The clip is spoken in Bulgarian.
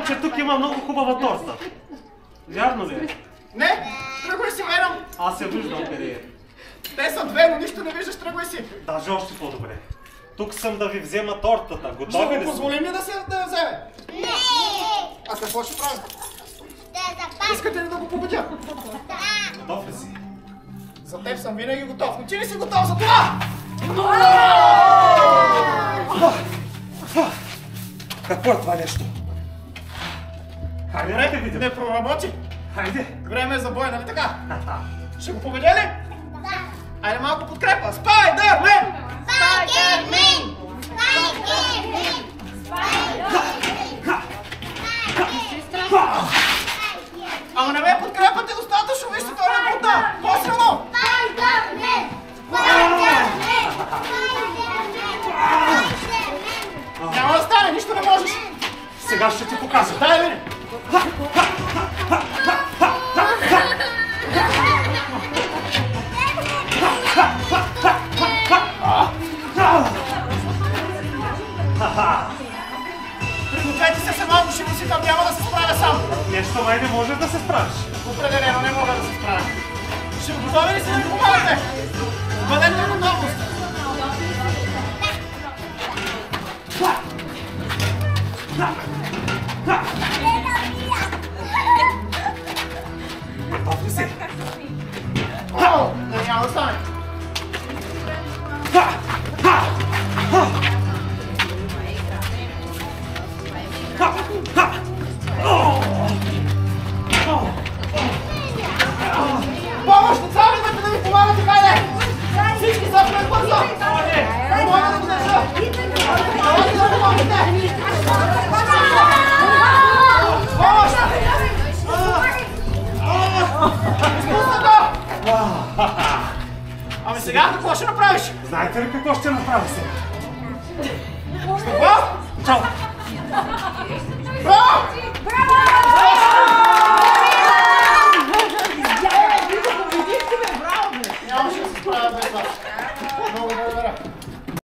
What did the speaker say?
Чувам, че тук има много хубава торта. Вярно ли е? Не, тръгвай си, Верам. Аз я виждам къде е. Те са две, но нищо не виждаш, тръгвай си. Даже още по-добре. Тук съм да ви взема тортата. Готови Ще ли го сте? позволим ли да я вземе? Не! А какво ще правим? Ще запазим. Искате ли да го победя? Да! Готов ли си? За теб съм винаги готов. Но ти ли си готов за това? Какво е това нещо? Хайде, нека видим. Не проработи. Хайде. Време е за бой, нали така? Ще го победя ли? Да! Айде малко подкрепа. Спайдърмен! Спайдермен! Спайдермен! Ама не ме подкрепате достатъчно, вижте това не бута! По-силно! Спайдермен! Спайдермен! Няма да стане, нищо не можеш! Сега ще ти покажа. Дай ми! Пригответе се малко, ще си там, няма да се справя сам! Нещо май не може да се справиш. Определено не мога да се справя. Ще готови ли си да ми помагате? Бъдете в готовност! Готов ли си? Не, няма да стане. Помощ, деца, идвате да ми помагате, хайде! Всички са пред бързо! Не мога да го държа! Давайте да помогите! Помощ! Изпуснато! Ами сега какво ще направиш? Знаете ли какво ще направя сега? Какво? Чао! Браво! Браво!